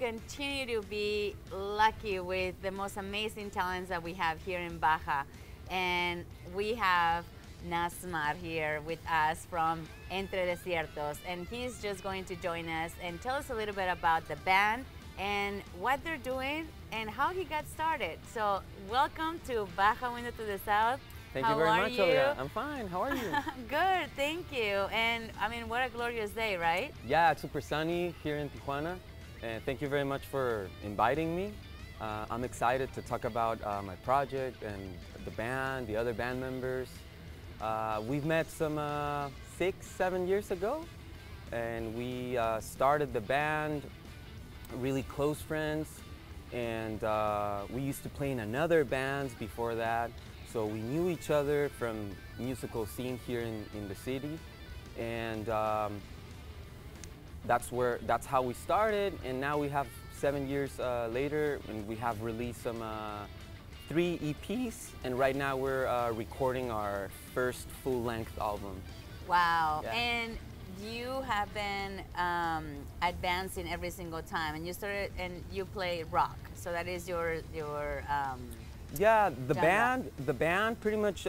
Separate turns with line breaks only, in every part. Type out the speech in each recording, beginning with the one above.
continue to be lucky with the most amazing talents that we have here in Baja. And we have Nasmar here with us from Entre Desiertos, and he's just going to join us and tell us a little bit about the band and what they're doing and how he got started. So welcome to Baja Window to the South.
Thank you very much, Olga. I'm fine. How are you?
Good, thank you. And I mean, what a glorious day, right?
Yeah, it's super sunny here in Tijuana. And thank you very much for inviting me. I'm excited to talk about my project and the band, the other band members. We've met some 6-7 years ago, and we started the band, really close friends, and we used to play in another bands before that. So we knew each other from musical scene here in the city, and that's how we started. And now we have 7 years later, and we have released some 3 EPs, and right now we're recording our first full-length album.
Wow!
Yeah.
And you have been advancing every single time, and you started and you play rock. So that is your
Yeah, the
genre.
band pretty much,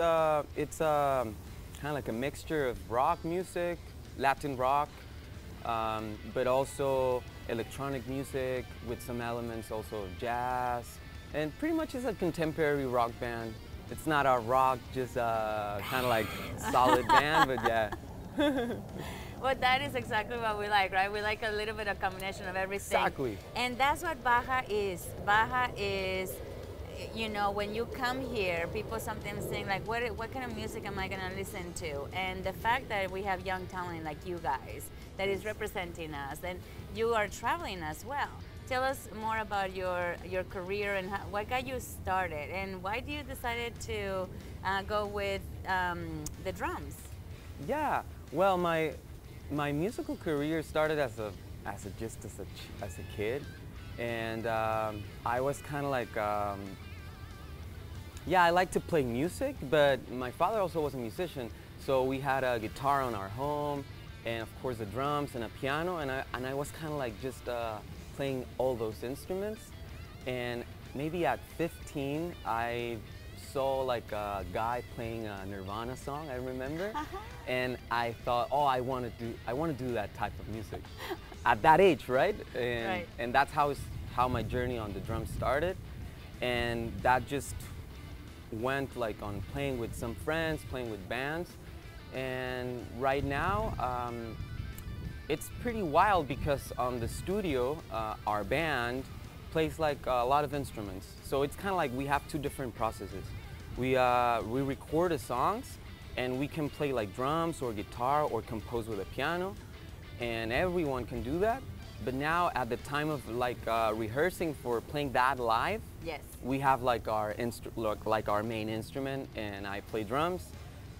it's kind of like a mixture of rock music, Latin rock, but also electronic music with some elements also of jazz, and pretty much it's a contemporary rock band. It's not a rock, just kind of like solid band, but yeah.
Well, that is exactly what we like, right? We like a little bit of combination of everything.
Exactly.
And that's what Baja is. Baja is, you know, when you come here, people sometimes think like, what kind of music am I gonna listen to? And the fact that we have young talent like you guys that is representing us, and you are traveling as well. Tell us more about your career and what got you started, and why do you decided to go with the drums?
Yeah, well, my musical career started as a kid, and I was kind of like, yeah, I like to play music, but my father also was a musician, so we had a guitar in our home, and of course the drums and a piano, and I was kind of like just playing all those instruments. And maybe at 15, I saw like a guy playing a Nirvana song, I remember, and I thought, oh, I want to do that type of music at that age, right? And that's how my journey on the drums started, and that just went like on playing with some friends, playing with bands, and right now it's pretty wild because on the studio, our band plays like a lot of instruments. So it's kind of like we have 2 different processes. We record the songs, and we can play like drums or guitar or compose with a piano, and everyone can do that. But now at the time of like rehearsing for playing that live,
Yes.
we have like our main instrument, and I play drums,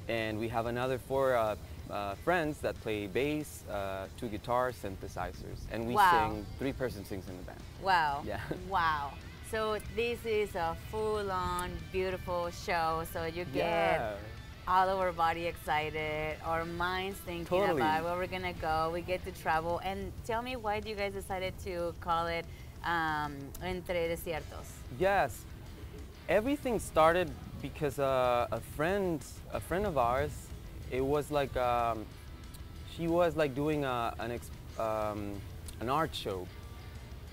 and we have another 4 friends that play bass, 2 guitars, synthesizers, and we sing. 3-person sings in the band.
Wow.
Yeah.
Wow. So this is a full-on beautiful show. So you get all of our body excited, our minds thinking about where we're gonna go. We get to travel. And tell me, why do you guys decided to call it Entre Desiertos?
Yes, everything started because a friend of ours, it was like she was like doing an art show,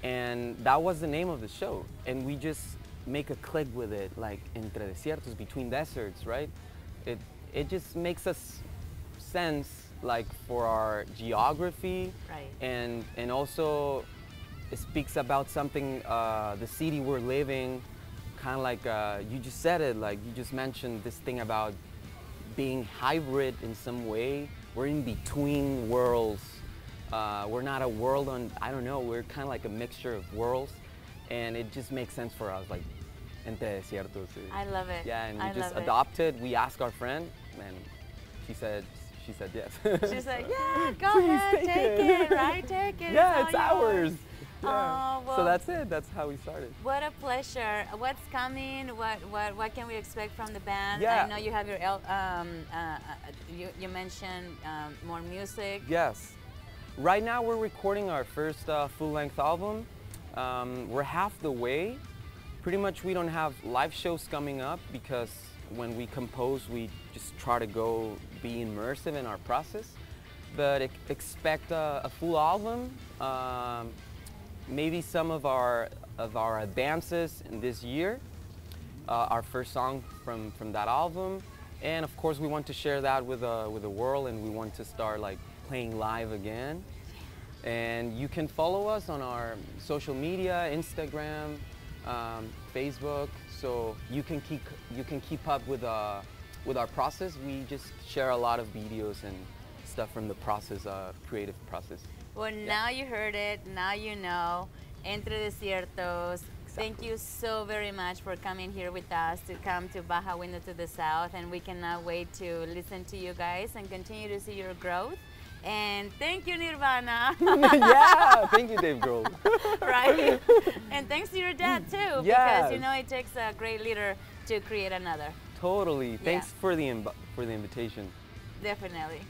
and that was the name of the show, and we just make a click with it, like Entre Desiertos, between deserts, right? It just makes us sense, like, for our geography,
right?
And also it speaks about something, the city we're living, kind of like you just said it, like you just mentioned this thing about being hybrid in some way. We're in between worlds. We're not a world on, I don't know, we're kind of like a mixture of worlds, and it just makes sense for us, like Entre Desiertos.
I love it.
Yeah, and we just adopted. We asked our friend, and she said yes.
She's like, yeah, go ahead, take it, right? Take it.
Yeah, it's ours. Yeah.
Oh, well,
so that's it. That's how we started.
What a pleasure. What's coming? What can we expect from the band?
Yeah.
I know you have your you mentioned more music.
Yes. Right now we're recording our first full-length album, We're half the way. Pretty much we don't have live shows coming up because when we compose, we just try to go be immersive in our process. But expect a full album, maybe some of our advances in this year, our first song from that album, and of course we want to share that with the world, and we want to start like playing live again. And you can follow us on our social media, Instagram, Facebook, so you can keep up with our process. We just share a lot of videos and stuff from the process, creative process.
Well, now you heard it, now you know. Entre Desiertos. Thank you so very much for coming here with us to come to Baja Window to the South, and we cannot wait to listen to you guys and continue to see your growth. And thank you, Nirvana.
Yeah, thank you, Dave Grohl.
Right? And thanks to your dad too, because you know it takes a great leader to create another.
Totally. Thanks for the invitation.
Definitely.